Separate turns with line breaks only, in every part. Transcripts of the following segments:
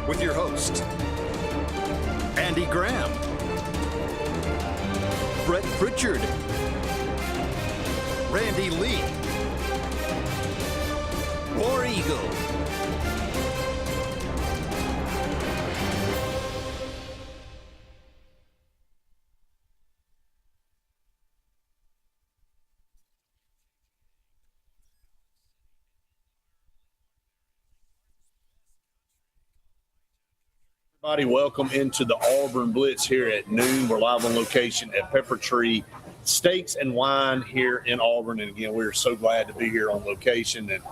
with your hosts, Andy Graham, Brett Pritchard, Randy Lee, War Eagle.
Everybody, welcome into the Auburn Blitz here at noon. We're live on location at Pepper Tree Steaks and Wine here in Auburn. And again, we're so glad to be here on location. And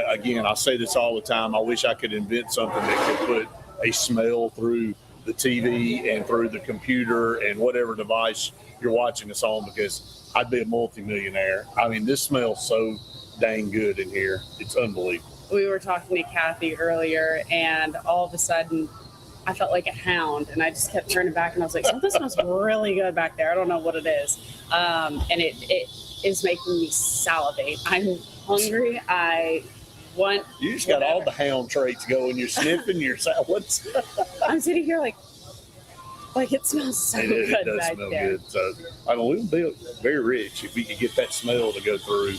again, I say this all the time. I wish I could invent something that could put a smell through the TV and through the computer and whatever device you're watching us on, because I'd be a multimillionaire. I mean, this smells so dang good in here. It's unbelievable.
We were talking to Kathy earlier, and all of a sudden, I felt like a hound, and I just kept turning back, and I was like, something smells really good back there. I don't know what it is. And it is making me salivate. I'm hungry. I want
You just got all the hound traits going. You're sniffing your salads.
I'm sitting here like it smells so good
It does
back
smell
there.
good. So I mean, we would be very rich if we could get that smell to go through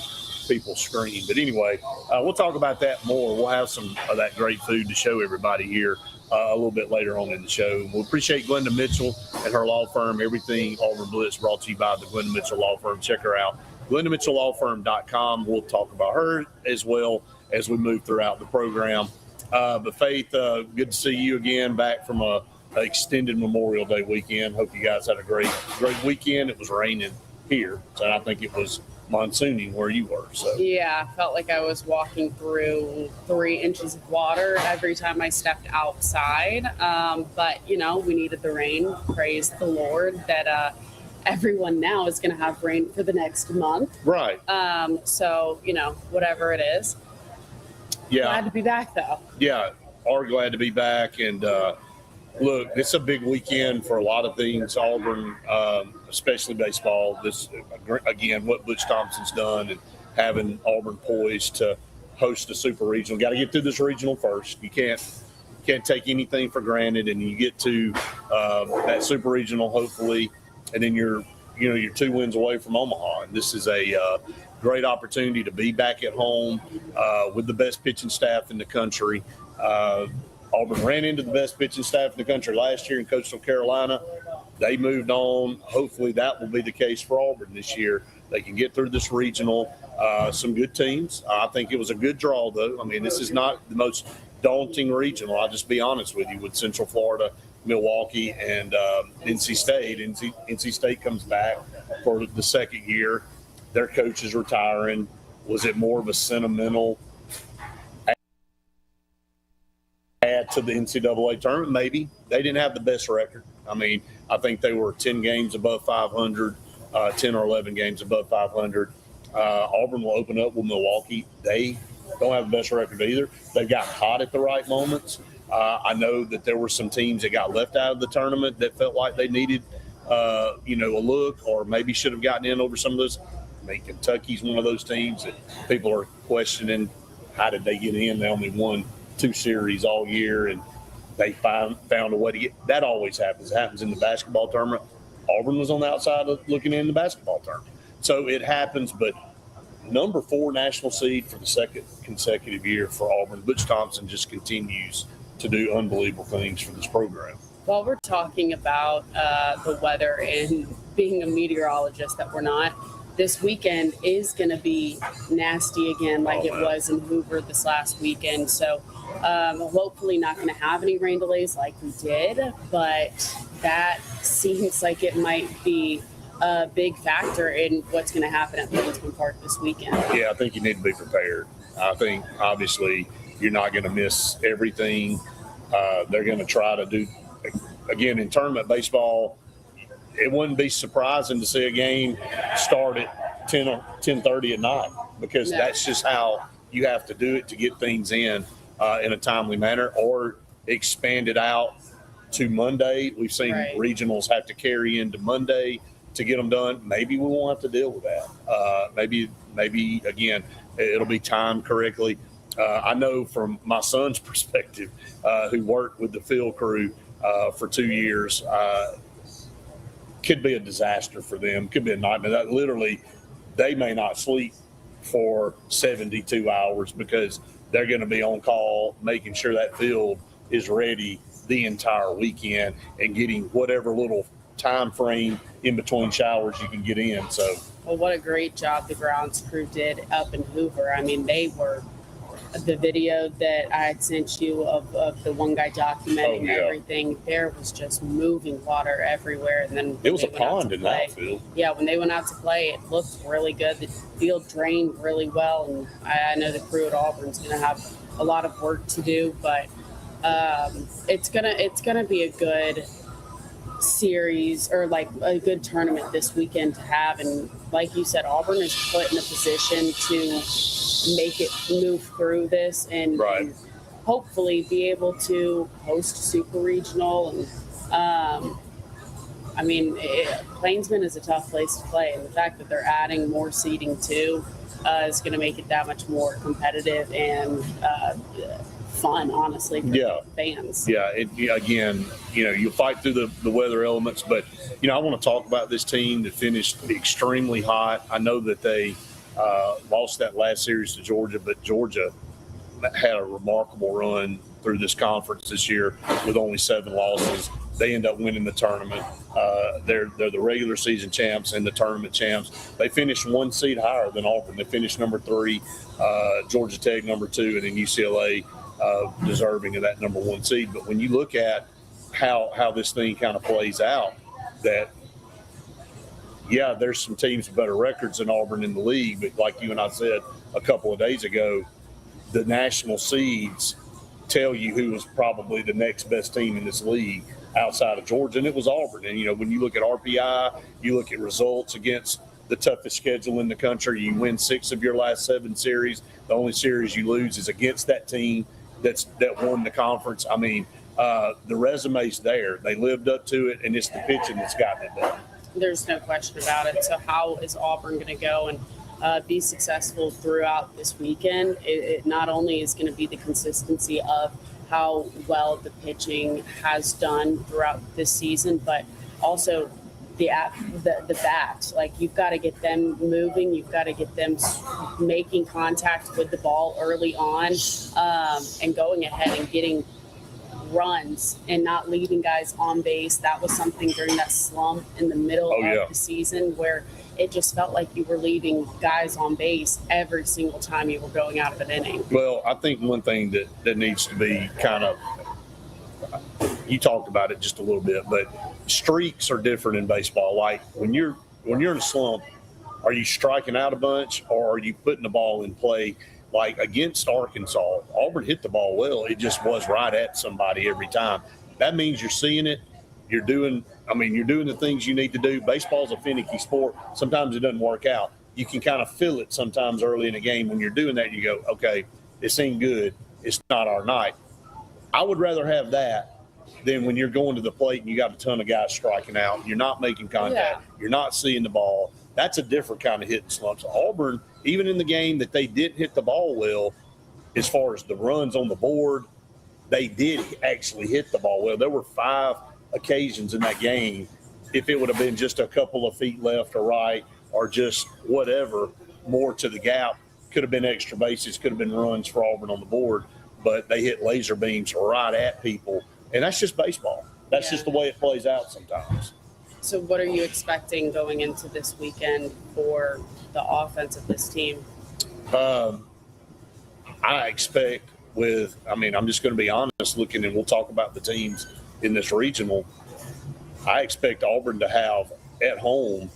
people's screen. But anyway, we'll talk about that more. We'll have some of that great food to show everybody here a little bit later on in the show. We appreciate Glenda Mitchell and her law firm. Everything Auburn Blitz brought to you by the Glenda Mitchell Law Firm. Check her out, GlendaMitchellLawFirm.com. We'll talk about her as well as we move throughout the program. But Faith, good to see you again, back from a extended Memorial Day weekend. Hope you guys had a great weekend. It was raining here, so I think it was monsooning where you were. So
Yeah, I felt like I was walking through 3 inches of water every time I stepped outside. But, we needed the rain. Praise the Lord that everyone now is going to have rain for the next month.
right.
So, whatever it is.
Yeah.
Glad to be back, though.
Yeah, are glad to be back. And look, it's a big weekend for a lot of things. Auburn, especially baseball. This, again, what Butch Thompson's done and having Auburn poised to host a super regional. Got to get through this regional first. You can't take anything for granted, and you get to that super regional hopefully, and then you're 2 wins away from Omaha. And this is a great opportunity to be back at home with the best pitching staff in the country. Auburn ran into the best pitching staff in the country last year in Coastal Carolina. They moved on. Hopefully that will be the case for Auburn this year. They can get through this regional. Some good teams. I think it was a good draw, though. I mean, this is not the most daunting regional. I'll just be honest with you, with Central Florida, Milwaukee, and NC State. NC State comes back for the second year. Their coach is retiring. Was it more of a sentimental add to the NCAA tournament? Maybe. They didn't have the best record. I mean, I think they were 10 games above 500, 10 or 11 games above 500. Auburn will open up with Milwaukee. They don't have the best record either. They got hot at the right moments. I know that there were some teams that got left out of the tournament that felt like they needed, a look, or maybe should have gotten in over some of those. I mean, Kentucky's one of those teams that people are questioning, how did they get in? They only won 2 series all year, and they found a way to get. That always happens. It happens in the basketball tournament. Auburn was on the outside of looking in the basketball tournament. So it happens, but number 4 national seed for the second consecutive year for Auburn. Butch Thompson just continues to do unbelievable things for this program.
While we're talking about the weather and being a meteorologist that we're not, this weekend is going to be nasty again like it was in Hoover this last weekend. So hopefully not going to have any rain delays like we did, but that seems like it might be a big factor in what's going to happen at Livingston Park this weekend.
Yeah, I think you need to be prepared. I think, obviously, you're not going to miss everything. They're going to try to do, again, in tournament baseball, it wouldn't be surprising to see a game start at 10 or 10:30 at night, because that's just how you have to do it to get things in a timely manner, or expand it out to Monday. We've seen regionals have to carry into Monday to get them done. Maybe we won't have to deal with that. Maybe again, it'll be timed correctly. I know from my son's perspective, who worked with the field crew for 2 years, could be a disaster for them, could be a nightmare. That literally, they may not sleep for 72 hours because they're going to be on call, making sure that field is ready the entire weekend and getting whatever little time frame in between showers you can get in. So,
well, what a great job the grounds crew did up in Hoover. I mean, they were the video that I had sent you of the one guy documenting everything. There was just moving water everywhere, and then
it was a pond in that field.
Yeah, when they went out to play, it looked really good. The field drained really well, and I know the crew at Auburn's going to have a lot of work to do, but it's gonna be a good series, or like a good tournament this weekend to have. And like you said, Auburn is put in a position to make it move through this and hopefully be able to host super regional. And I mean, Plainsman is a tough place to play, and the fact that they're adding more seating too is going to make it that much more competitive and fun, honestly, for fans.
Yeah, again, you fight through the weather elements, but, I want to talk about this team that finished extremely hot. I know that they lost that last series to Georgia, but Georgia had a remarkable run through this conference this year with only 7 losses. They end up winning the tournament. They're the regular season champs and the tournament champs. They finished 1 seed higher than Auburn. They finished number 3, Georgia Tech number 2, and then UCLA deserving of that number 1 seed. But when you look at how this thing kind of plays out, that there's some teams with better records than Auburn in the league, but like you and I said a couple of days ago, the national seeds tell you who was probably the next best team in this league outside of Georgia, and it was Auburn. And when you look at RPI, you look at results against the toughest schedule in the country, you win 6 of your last 7 series. The only series you lose is against that team that won the conference. I mean, the resume's there. They lived up to it, and it's the pitching that's gotten it done.
There's no question about it. So how is Auburn going to go and be successful throughout this weekend? It not only is going to be the consistency of how well the pitching has done throughout this season, but also the bat. Like, you've got to get them moving. You've got to get them making contact with the ball early on, and going ahead and getting runs and not leaving guys on base. That was something during that slump in the middle of the season where it just felt like you were leaving guys on base every single time you were going out of an inning.
Well, I think one thing that needs to be kind of, you talked about it just a little bit, but streaks are different in baseball. Like when you're in a slump, are you striking out a bunch or are you putting the ball in play? Like against Arkansas, Auburn hit the ball well. It just was right at somebody every time. That means you're seeing it. You're doing the things you need to do. Baseball's a finicky sport. Sometimes it doesn't work out. You can kind of feel it sometimes early in a game. When you're doing that, you go, okay, this ain't good. It's not our night. I would rather have that than when you're going to the plate and you got a ton of guys striking out. You're not making contact. You're not seeing the ball. That's a different kind of hitting slumps. Auburn, even in the game that they didn't hit the ball well, as far as the runs on the board, they did actually hit the ball well. There were 5 occasions in that game. If it would have been just a couple of feet left or right or just whatever, more to the gap, could have been extra bases, could have been runs for Auburn on the board, but they hit laser beams right at people. And that's just baseball. That's just the way it plays out sometimes.
So what are you expecting going into this weekend for the offense of this team?
I expect I'm just going to be honest looking, and we'll talk about the teams in this regional. I expect Auburn to have at home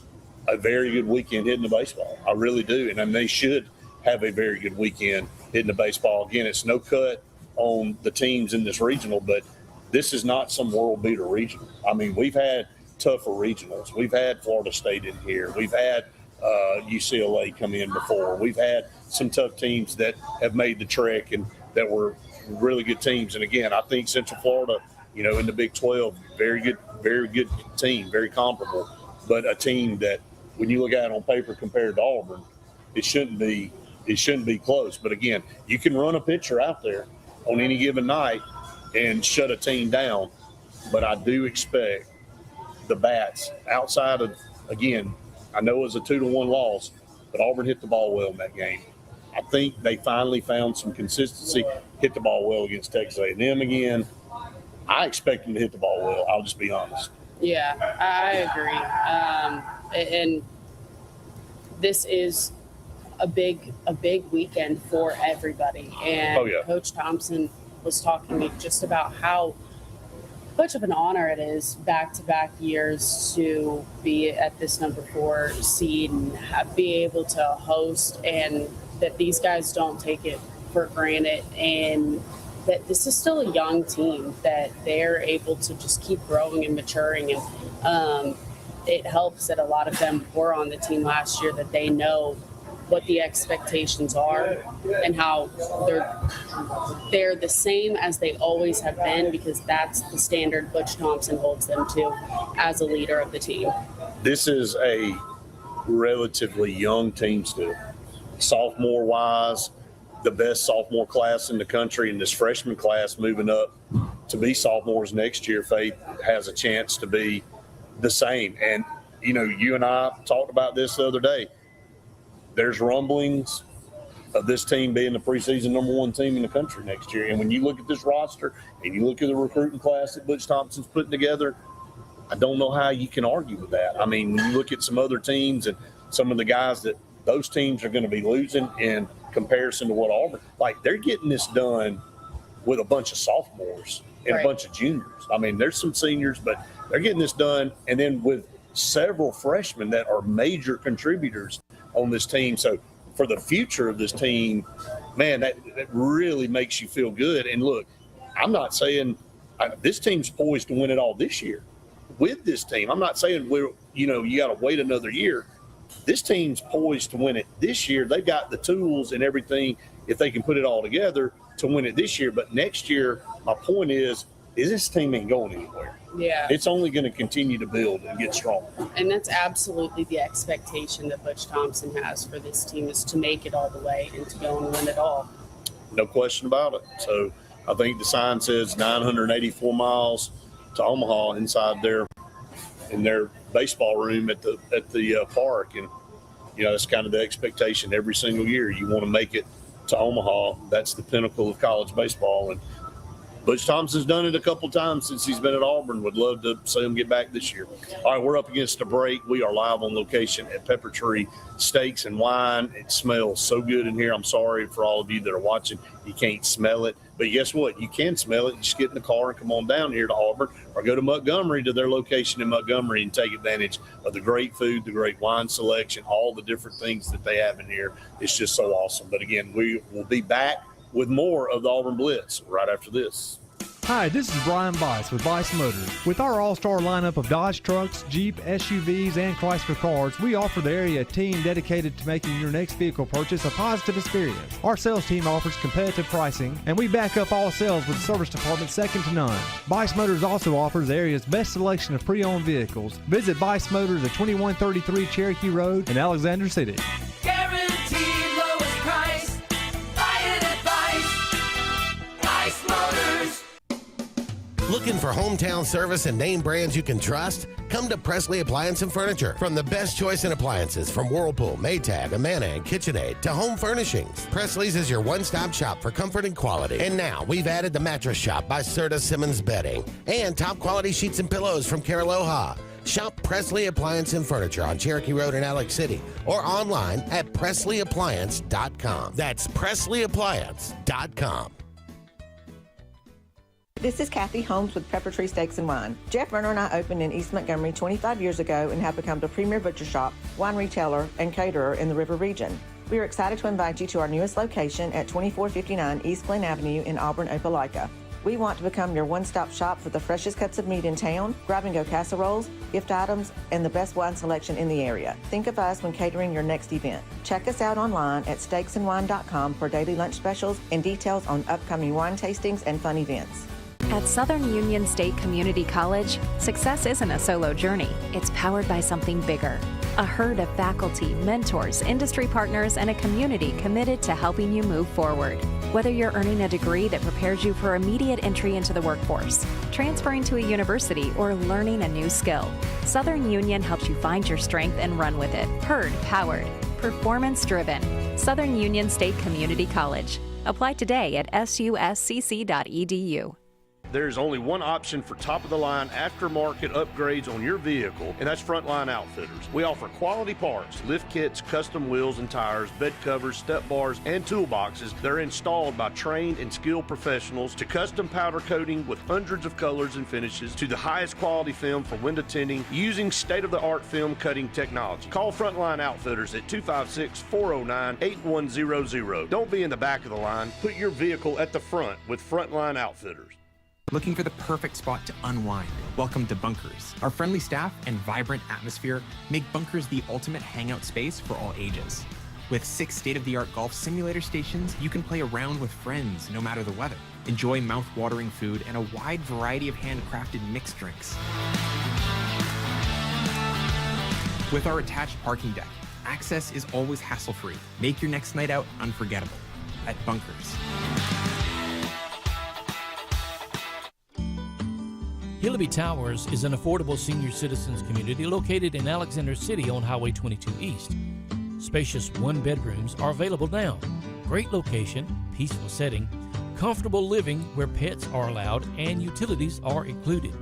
a very good weekend hitting the baseball. I really do. And they should have a very good weekend hitting the baseball. Again, it's no cut on the teams in this regional, but this is not some world beater regional. I mean, we've had tougher regionals. We've had Florida State in here. We've had UCLA come in before. We've had some tough teams that have made the trek and that were really good teams. And again, I think Central Florida, in the Big 12, very good team, very comparable, but a team that when you look at it on paper compared to Auburn, it shouldn't be it shouldn't be close. But again, you can run a pitcher out there on any given night and shut a team down. But I do expect the bats outside of, again, I know it was a 2-1 loss, but Auburn hit the ball well in that game. I think they finally found some consistency, hit the ball well against Texas A&M again. I expect them to hit the ball well. I'll just be honest.
Yeah, I agree. And this is a big weekend for everybody. And Coach Thompson was talking just about how much of an honor it is back-to-back years to be at this number 4 seed and be able to host, and that these guys don't take it for granted, and that this is still a young team, that they're able to just keep growing and maturing. And it helps that a lot of them were on the team last year, that they know what the expectations are and how they're the same as they always have been, because that's the standard Butch Thompson holds them to as a leader of the team.
This is a relatively young team still. Sophomore-wise, the best sophomore class in the country, and this freshman class moving up to be sophomores next year, Faith, has a chance to be the same. And, you know, you and I talked about this the other day. There's rumblings of this team being the preseason number 1 team in the country next year. And when you look at this roster and you look at the recruiting class that Butch Thompson's putting together, I don't know how you can argue with that. I mean, when you look at some other teams and some of the guys that those teams are going to be losing in comparison to what Auburn, like, they're getting this done with a bunch of sophomores and a bunch of juniors. I mean, there's some seniors, but they're getting this done. And then with several freshmen that are major contributors on this team. So for the future of this team, man, that really makes you feel good. And look, I'm not saying this team's poised to win it all this year. With this team, I'm not saying you got to wait another year. This team's poised to win it this year. They've got the tools and everything, if they can put it all together, to win it this year. But next year, my point is this team ain't going anywhere.
Yeah.
It's only going to continue to build and get stronger.
And that's absolutely the expectation that Butch Thompson has for this team, is to make it all the way and to go and win it all.
No question about it. So I think the sign says 984 miles to Omaha inside in their baseball room at the park. And, you know, that's kind of the expectation every single year. You want to make it to Omaha. That's the pinnacle of college baseball. And Butch Thompson's done it a couple times since he's been at Auburn. Would love to see him get back this year. All right, we're up against a break. We are live on location at Pepper Tree Steaks and Wine. It smells so good in here. I'm sorry for all of you that are watching. You can't smell it. But guess what? You can smell it. Just get in the car and come on down here to Auburn, or go to Montgomery, to their location in Montgomery, and take advantage of the great food, the great wine selection, all the different things that they have in here. It's just so awesome. But again, we will be back with more of the Auburn Blitz right after this.
Hi, this is Brian Bice with Bice Motors. With our all-star lineup of Dodge trucks, Jeep, SUVs, and Chrysler cars, we offer the area a team dedicated to making your next vehicle purchase a positive experience. Our sales team offers competitive pricing, and we back up all sales with a service department second to none. Bice Motors also offers the area's best selection of pre-owned vehicles. Visit Bice Motors at 2133 Cherokee Road in Alexander City.
Guaranteed lowest price. Buy it at Bice Motors.
Looking for hometown service and name brands you can trust? Come to Presley Appliance and Furniture. From the best choice in appliances from Whirlpool, Maytag, Amana, and KitchenAid to home furnishings, Presley's is your one-stop shop for comfort and quality. And now we've added the Mattress Shop by Serta Simmons Bedding and top quality sheets and pillows from Caraloha. Shop Presley Appliance and Furniture on Cherokee Road in Alex City or online at PresleyAppliance.com. That's PresleyAppliance.com.
This is Kathy Holmes with Pepper Tree Steaks and Wine. Jeff Verner and I opened in East Montgomery 25 years ago and have become the premier butcher shop, wine retailer, and caterer in the River region. We are excited to invite you to our newest location at 2459 East Glen Avenue in Auburn, Opelika. We want to become your one-stop shop for the freshest cuts of meat in town, grab-and-go casseroles, gift items, and the best wine selection in the area. Think of us when catering your next event. Check us out online at steaksandwine.com for daily lunch specials and details on upcoming wine tastings and fun events.
At Southern Union State Community College, success isn't a solo journey. It's powered by something bigger. A herd of faculty, mentors, industry partners, and a community committed to helping you move forward. Whether you're earning a degree that prepares you for immediate entry into the workforce, transferring to a university, or learning a new skill, Southern Union helps you find your strength and run with it. Herd powered, performance driven. Southern Union State Community College. Apply today at suscc.edu.
There's only one option for top-of-the-line aftermarket upgrades on your vehicle, and that's Frontline Outfitters. We offer quality parts, lift kits, custom wheels and tires, bed covers, step bars, and toolboxes that are installed by trained and skilled professionals, to custom powder coating with hundreds of colors and finishes, to the highest quality film for window tinting using state-of-the-art film cutting technology. Call Frontline Outfitters at 256-409-8100. Don't be in the back of the line. Put your vehicle at the front with Frontline Outfitters.
Looking for the perfect spot to unwind? Welcome to Bunkers. Our friendly staff and vibrant atmosphere make Bunkers the ultimate hangout space for all ages. With 6 state-of-the-art golf simulator stations, you can play around with friends no matter the weather. Enjoy mouth-watering food and a wide variety of handcrafted mixed drinks. With our attached parking deck, access is always hassle-free. Make your next night out unforgettable at Bunkers.
Hillaby Towers is an affordable senior citizens community located in Alexander City on Highway 22 East. Spacious one-bedrooms are available now. Great location, peaceful setting, comfortable living where pets are allowed and utilities are included.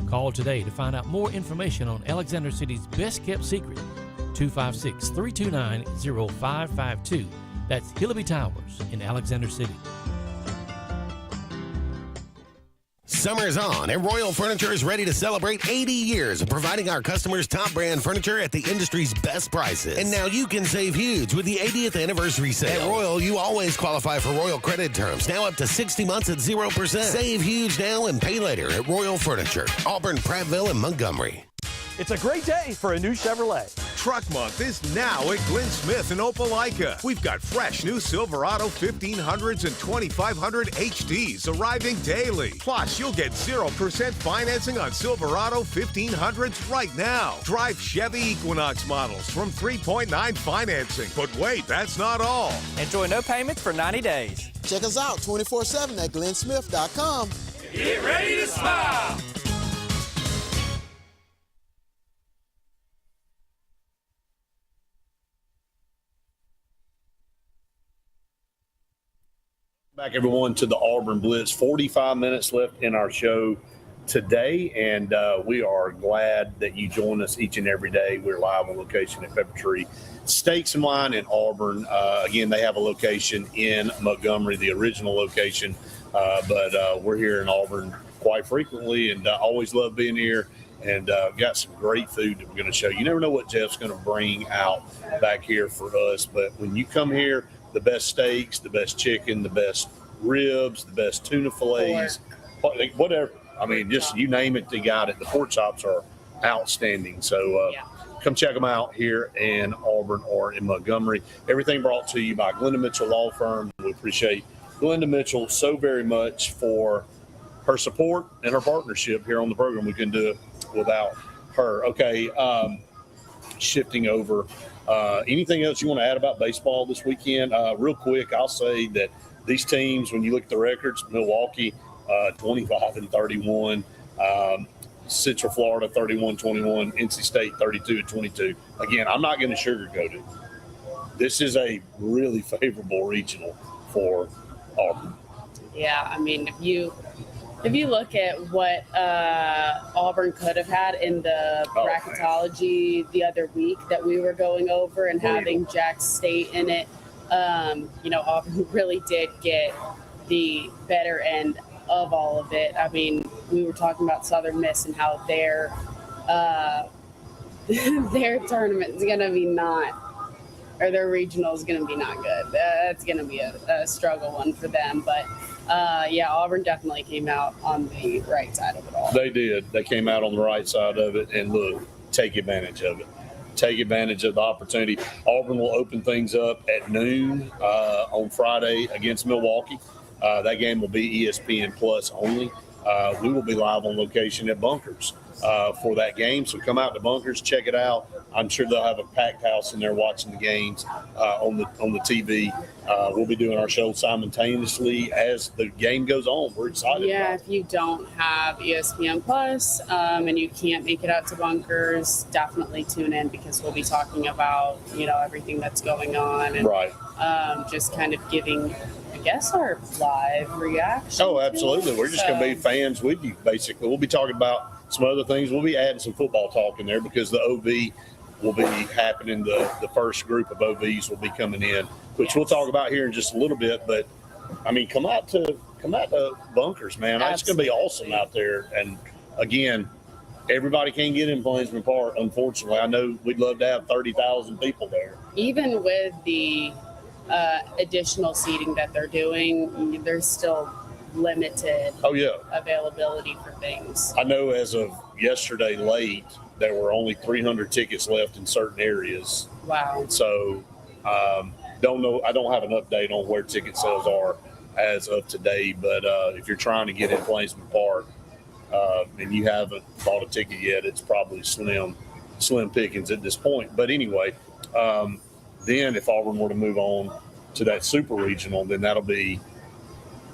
Call today to find out more information on Alexander City's best-kept secret, 256-329-0552. That's Hillaby Towers in Alexander City.
Summer is on, and Royal Furniture is ready to celebrate 80 years of providing our customers top brand furniture at the industry's best prices. And now you can save huge with the 80th anniversary sale. At Royal, you always qualify for Royal credit terms, now up to 60 months at 0%. Save huge now and pay later at Royal Furniture, Auburn, Prattville, and Montgomery.
It's a great day for a new Chevrolet.
Truck Month is now at Glenn Smith in Opelika. We've got fresh new Silverado 1500s and 2500 HDs arriving daily. Plus, you'll get 0% financing on Silverado 1500s right now. Drive Chevy Equinox models from 3.9 financing. But wait, that's not all.
Enjoy no payments for 90 days.
Check us out 24/7 at glennsmith.com.
Get ready to smile.
Back, everyone, to the Auburn Blitz. 45 minutes left in our show today, and we are glad that you join us each and every day. We're live on location at Pepper Tree Steaks and Wine in Auburn. Again, they have a location in Montgomery, the original location, but we're here in Auburn quite frequently, and always love being here. And got some great food that we're going to show you. You never know what Jeff's going to bring out back here for us, but when you come here, the best steaks, the best chicken, the best ribs, the best tuna fillets, whatever. I mean, just you name it, they got it. The pork chops are outstanding. So come check them out here in Auburn or in Montgomery. Everything brought to you by Glenda Mitchell Law Firm. We appreciate Glenda Mitchell so very much for her support and her partnership here on the program. We couldn't do it without her. Okay, shifting over. Anything else you want to add about baseball this weekend? Real quick, I'll say that these teams, when you look at the records, Milwaukee 25-31, Central Florida 31-21, NC State 32-22. Again, I'm not going to sugarcoat it. This is a really favorable regional for Auburn.
Yeah, I mean, if you look at what Auburn could have had in the bracketology the other week that we were going over and having Jack State in it, Auburn really did get the better end of all of it. I mean, we were talking about Southern Miss and how their tournament is going to be their regional is going to be not good. That's going to be a struggle one for them. But, Auburn definitely came out on the right side of it all.
They did. They came out on the right side of it. And, look, take advantage of it. Take advantage of the opportunity. Auburn will open things up at noon on Friday against Milwaukee. That game will be ESPN Plus only. we will be live on location at Bunkers for that game. So come out to Bunkers, check it out. I'm sure they'll have a packed house in there watching the games on the TV. We'll be doing our show simultaneously as the game goes on. We're excited.
Yeah, if you don't have ESPN Plus and you can't make it out to Bunkers, definitely tune in because we'll be talking about everything that's going on and just kind of giving, I guess, our live reaction.
Oh, absolutely. We're just going to be fans with you, basically. We'll be talking about some other things. We'll be adding some football talk in there because the OV will be happening. The first group of OVs will be coming in, which we'll talk about here in just a little bit. But, I mean, come out to Bunkers, man. It's going to be awesome out there. And, again, everybody can't get in Plainsman Park, unfortunately. I know we'd love to have 30,000 people there.
Even with the additional seating that they're doing, there's still limited availability for things.
I know as of yesterday late, there were only 300 tickets left in certain areas.
Wow.
So don't know. I don't have an update on where ticket sales are as of today, but if you're trying to get in Plainsman Park and you haven't bought a ticket yet, it's probably slim pickings at this point. But anyway, then if Auburn were to move on to that super regional, then that'll be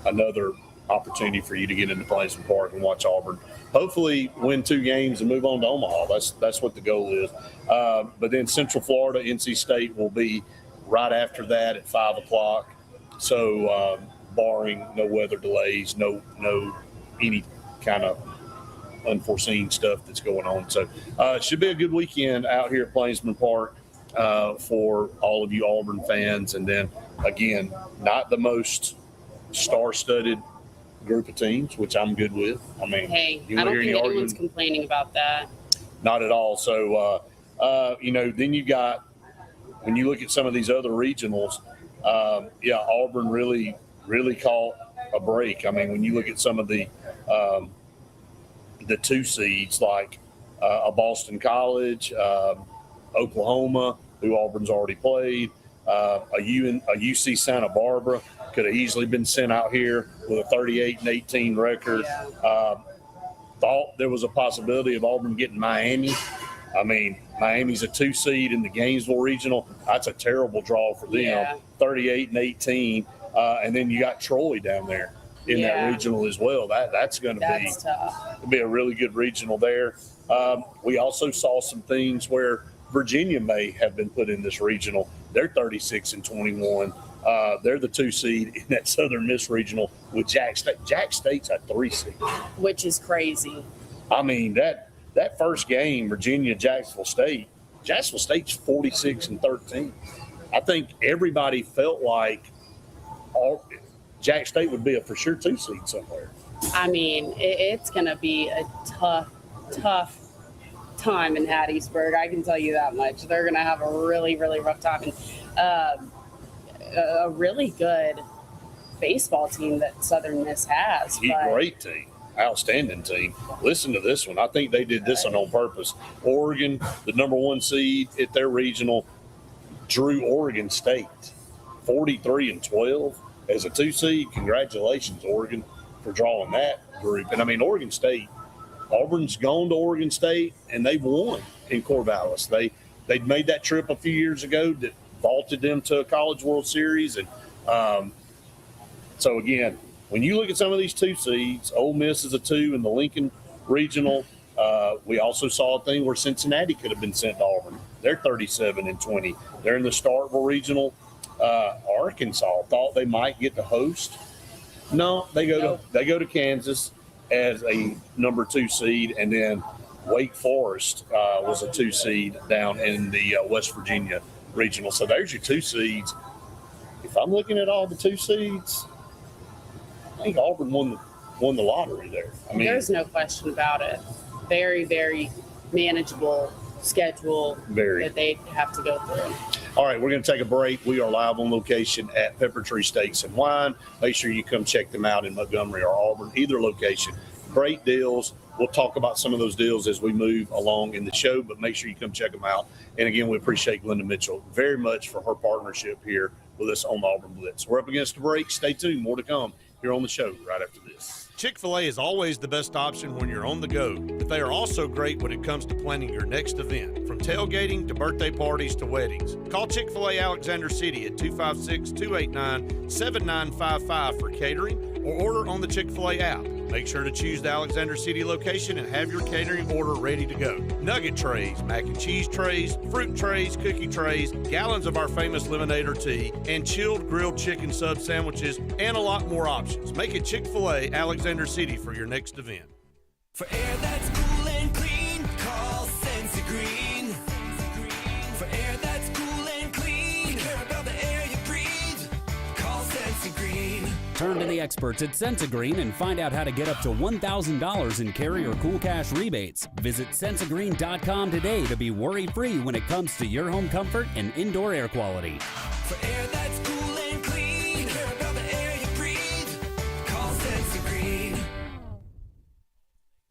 another opportunity for you to get into Plainsman Park and watch Auburn. Hopefully win 2 games and move on to Omaha. That's what the goal is. But then Central Florida, NC State will be right after that at 5 o'clock. So barring no weather delays, no any kind of unforeseen stuff that's going on. So it should be a good weekend out here at Plainsman Park for all of you Auburn fans. And then, again, not the most star-studded group of teams, which I'm good with. I mean,
hey, I don't think anyone's complaining about that.
Not at all. So, then you got, when you look at some of these other regionals, Auburn really caught a break. I mean, when you look at some of the 2 seeds like a Boston College, Oklahoma, who Auburn's already played, a UC Santa Barbara could have easily been sent out here with a 38-18 record. Thought there was a possibility of Auburn getting Miami. I mean, Miami's a 2 seed in the Gainesville Regional. That's a terrible draw for them, 38-18. And then you got Troy down there in that regional as well. That's going to be a really good regional there. We also saw some things where Virginia may have been put in this regional. They're 36-21. They're the 2 seed in that Southern Miss regional with Jack State. Jack State's a 3 seed,
which is crazy.
I mean, that first game, Virginia-Jacksonville State's 46-13. I think everybody felt like Jack State would be a for sure 2 seed somewhere.
I mean, it's going to be a tough time in Hattiesburg. I can tell you that much. They're going to have a really, really rough time. And a really good baseball team that Southern Miss has.
Great team. Outstanding team. Listen to this one. I think they did this one on purpose. Oregon, the number 1 seed at their regional, drew Oregon State 43-12 as a 2 seed. Congratulations, Oregon, for drawing that group. And I mean, Oregon State, Auburn's gone to Oregon State and they've won in Corvallis. They'd made that trip a few years ago that vaulted them to a College World Series. And so again, when you look at some of these 2 seeds, Ole Miss is a 2 in the Lincoln Regional. We also saw a thing where Cincinnati could have been sent to Auburn. They're 37-20. They're in the Starkville Regional. Arkansas thought they might get to host. No, they go to Kansas as a number 2 seed, and then Wake Forest was a 2 seed down in the West Virginia Regional. So there's your 2 seeds. If I'm looking at all the 2 seeds, I think Auburn won the lottery there. I mean,
there's no question about it. Very, very manageable schedule that they have to go through.
All right, we're going to take a break. We are live on location at Pepper Tree Steaks and Wine. Make sure you come check them out in Montgomery or Auburn, either location. Great deals. We'll talk about some of those deals as we move along in the show, but make sure you come check them out. And again, we appreciate Glenda Mitchell very much for her partnership here with us on the Auburn Blitz. We're up against a break. Stay tuned. More to come here on the show right after this.
Chick-fil-A is always the best option when you're on the go, but they are also great when it comes to planning your next event, from tailgating to birthday parties to weddings. Call Chick-fil-A Alexander City at 256-289-7955 for catering or order on the Chick-fil-A app. Make sure to choose the Alexander City location and have your catering order ready to go. Nugget trays, mac and cheese trays, fruit trays, cookie trays, gallons of our famous lemonade or tea, and chilled grilled chicken sub sandwiches, and a lot more options. Make it Chick-fil-A Alexander City for your next event.
For air that's cool and clean, call Senza Green. For air that's cool and clean, we care about the air you breathe. Call Senza Green.
Turn to the experts at Sensagreen and find out how to get up to $1,000 in carry or cool cash rebates. Visit Sensagreen.com today to be worry-free when it comes to your home comfort and indoor air quality.
For air that's cool and clean, we care about the air you breathe. Call Senza Green.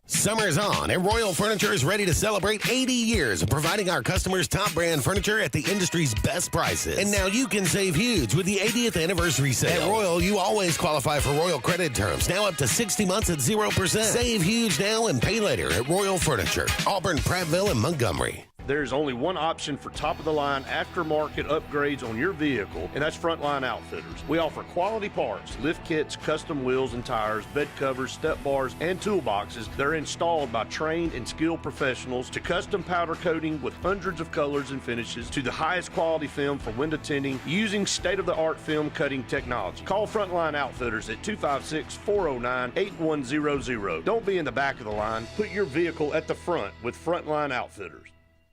Summer's on, and Royal Furniture is ready to celebrate 80 years of providing our customers top brand furniture at the industry's best prices. And now you can save huge with the 80th anniversary sale. At Royal, you always qualify for Royal credit terms, now up to 60 months at 0%. Save huge now and pay later at Royal Furniture, Auburn, Prattville, and Montgomery.
There's only one option for top-of-the-line aftermarket upgrades on your vehicle, and that's Frontline Outfitters. We offer quality parts, lift kits, custom wheels and tires, bed covers, step bars, and toolboxes that are installed by trained and skilled professionals, to custom powder coating with hundreds of colors and finishes, to the highest quality film for window tinting using state-of-the-art film cutting technology. Call Frontline Outfitters at 256-409-8100. Don't be in the back of the line. Put your vehicle at the front with Frontline Outfitters.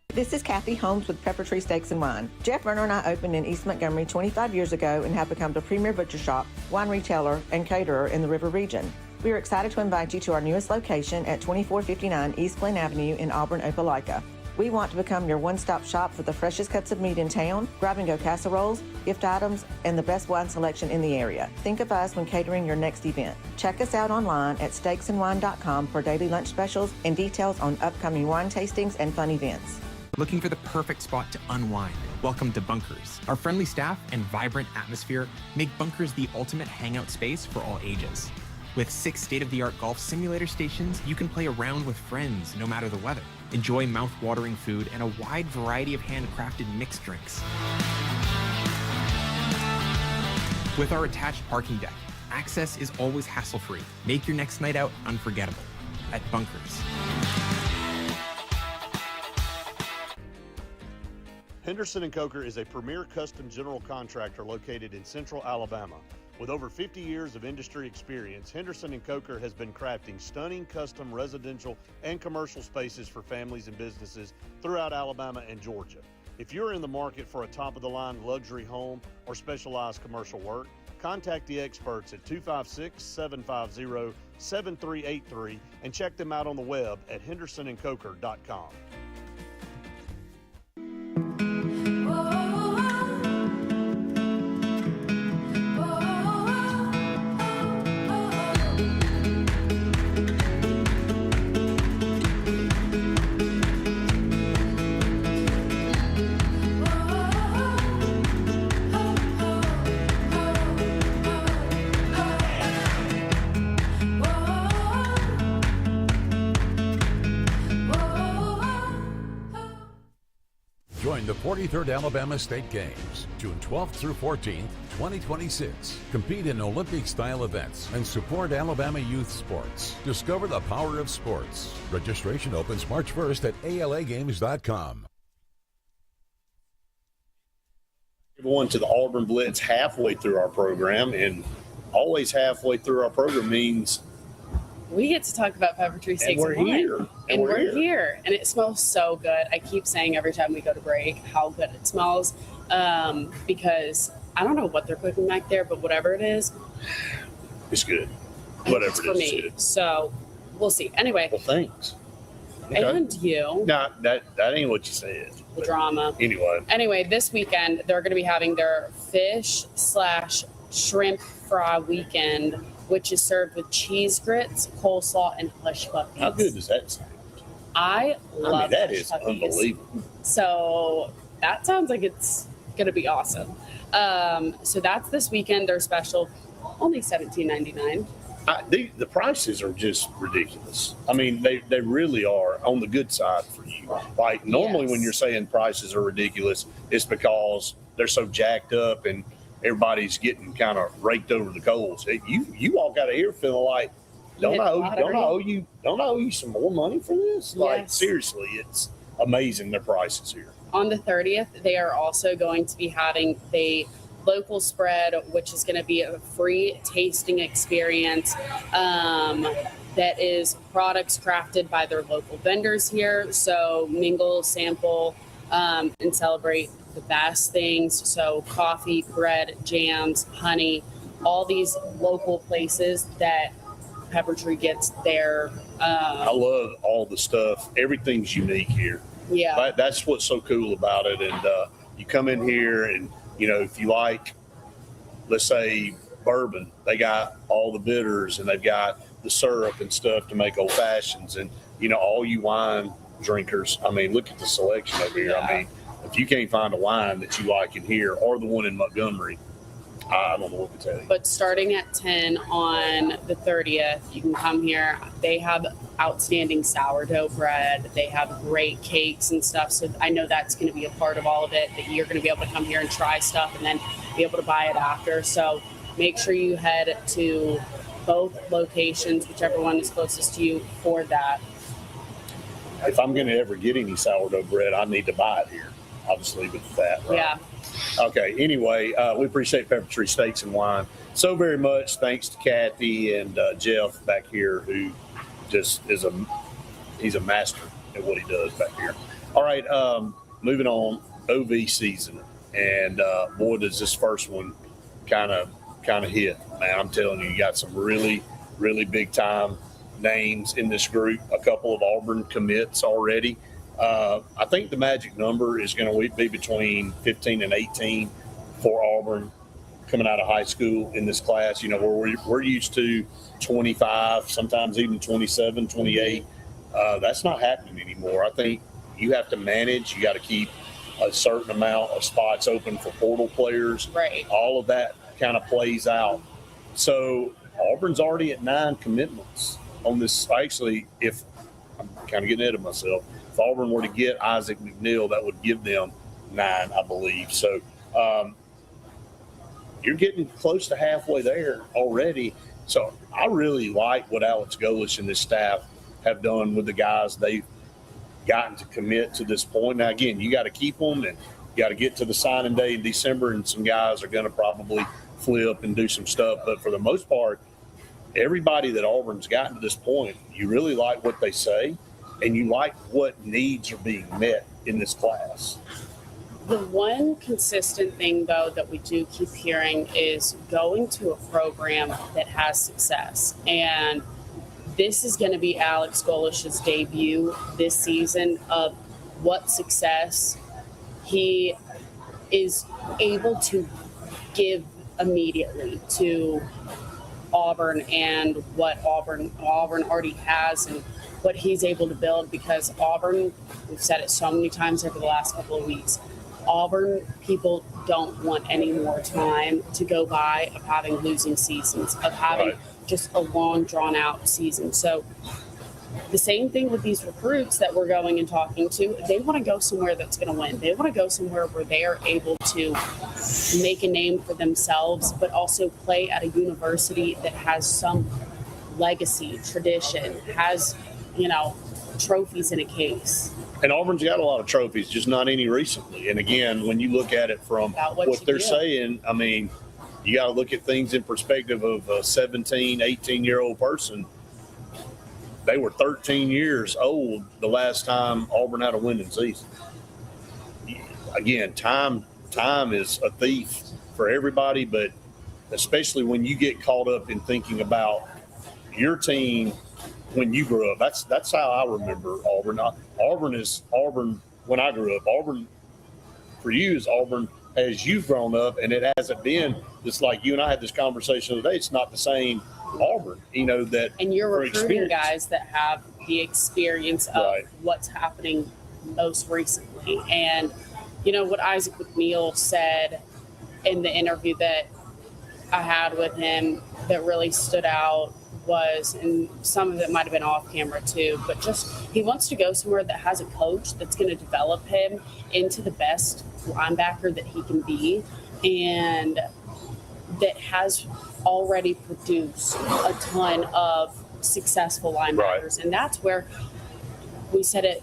This is Kathy Holmes with Pepper Tree Steaks and Wine. Jeff Verner and I opened in East Montgomery 25 years ago and have become the premier butcher shop, wine retailer, and caterer in the River region. We are excited to invite you to our newest location at 2459 East Glen Avenue in Auburn, Opelika. We want to become your one-stop shop for the freshest cuts of meat in town, grab-and-go casseroles, gift items, and the best wine selection in the area. Think of us when catering your next event. Check us out online at steaksandwine.com for daily lunch specials and details on upcoming wine tastings and fun events.
Looking for the perfect spot to unwind? Welcome to Bunkers. Our friendly staff and vibrant atmosphere make Bunkers the ultimate hangout space for all ages. With 6 state-of-the-art golf simulator stations, you can play around with friends no matter the weather. Enjoy mouth-watering food and a wide variety of handcrafted mixed drinks. With our attached parking deck, access is always hassle-free. Make your next night out unforgettable at Bunkers.
Henderson & Coker is a premier custom general contractor located in central Alabama. With over 50 years of industry experience, Henderson & Coker has been crafting stunning custom residential and commercial spaces for families and businesses throughout Alabama and Georgia. If you're in the market for a top-of-the-line luxury home or specialized commercial work, contact the experts at 256-750-7383 and check them out on the web at hendersonandcoker.com.
Join the 43rd Alabama State Games, June 12th through 14th, 2026. Compete in Olympic-style events and support Alabama youth sports. Discover the power of sports. Registration opens March 1st at alagames.com.
Everyone to the Auburn Blitz halfway through our program, and always halfway through our program means
we get to talk about Pepper Tree Steaks and Wine. And we're here. And it smells so good. I keep saying every time we go to break how good it smells, because I don't know what they're cooking back there, but whatever it is,
it's good. Whatever
it's for me. Good. So we'll see. Anyway.
Well, thanks. Okay.
And you.
No, that ain't what you said.
The drama. Anyway, this weekend they're going to be having their fish/shrimp fry weekend, which is served with cheese grits, coleslaw, and hush puppies.
How good does that sound?
I love
that
hush
is
puppies.
Unbelievable.
So that sounds like it's going to be awesome. So that's this weekend. Their special Only $17.99.
The prices are just ridiculous. I mean, they really are on the good side for you. Like normally when you're saying prices are ridiculous, it's because they're so jacked up and everybody's getting kind of raked over the coals. You walk out of here feeling like, don't I owe you some more money for this? Like seriously, it's amazing their prices here.
On the 30th, they are also going to be having the local spread, which is going to be a free tasting experience that is products crafted by their local vendors here. So mingle, sample, and celebrate the best things. So coffee, bread, jams, honey, all these local places that Pepper Tree gets their.
I love all the stuff. Everything's unique here.
Yeah.
That's what's so cool about it. And you come in here and, you know, if you like, let's say bourbon, they got all the bitters and they've got the syrup and stuff to make old fashions. And, you know, all you wine drinkers, I mean, look at the selection over here. I mean, if you can't find a wine that you like in here or the one in Montgomery, I don't know what to tell you.
But starting at 10 on the 30th, you can come here. They have outstanding sourdough bread. They have great cakes and stuff. So I know that's going to be a part of all of it, that you're going to be able to come here and try stuff and then be able to buy it after. So make sure you head to both locations, whichever one is closest to you, for that.
If I'm going to ever get any sourdough bread, I need to buy it here. I'll just leave it at that. Right?
Yeah.
Okay. Anyway, we appreciate Pepper Tree Steaks and Wine so very much. Thanks to Kathy and Jeff back here, who just he's a master at what he does back here. All right. Moving on, OV season, and boy, does this first one kind of hit, man. I'm telling you, you got some really, really big time names in this group. A couple of Auburn commits already. I think the magic number is going to be between 15 and 18 for Auburn coming out of high school in this class. You know, where we're used to 25, sometimes even 27, 28. That's not happening anymore. I think you have to manage. You got to keep a certain amount of spots open for portal players.
Right.
All of that kind of plays out. So Auburn's already at 9 commitments on this. Actually, if I'm kind of getting ahead of myself, if Auburn were to get Isaac McNeil, that would give them 9, I believe. So you're getting close to halfway there already. So I really like what Alex Golish and his staff have done with the guys they've gotten to commit to this point. Now, again, you got to keep them, and you got to get to the signing day in December, and some guys are going to probably flip and do some stuff. But for the most part, everybody that Auburn's gotten to this point, you really like what they say, and you like what needs are being met in this class.
The one consistent thing, though, that we do keep hearing is going to a program that has success. And this is going to be Alex Golish's debut this season of what success he is able to give immediately to Auburn, and what Auburn already has and what he's able to build. Because Auburn, we've said it so many times over the last couple of weeks, Auburn people don't want any more time to go by of having losing seasons, of having just a long drawn out season. So the same thing with these recruits that we're going and talking to, they want to go somewhere that's going to win. They want to go somewhere where they are able to make a name for themselves, but also play at a university that has some legacy, tradition, has, you know, trophies in a case.
And Auburn's got a lot of trophies, just not any recently. And again, when you look at it from what they're saying, I mean, you got to look at things in perspective of a 17, 18-year-old person. They were 13 years old the last time Auburn had a winning season. Again, time is a thief for everybody, but especially when you get caught up in thinking about your team when you grew up. That's how I remember Auburn. Auburn when I grew up. Auburn for you is Auburn as you've grown up, and it hasn't been. It's like you and I had this conversation today. It's not the same Auburn, you know, that.
And you're recruiting guys that have the experience of what's happening most recently. And, you know, what Isaac McNeil said in the interview, that I had with him that really stood out was, and some of it might have been off camera too, but just he wants to go somewhere that has a coach that's going to develop him into the best linebacker that he can be, and that has already produced a ton of successful linebackers. Right. And that's where we said it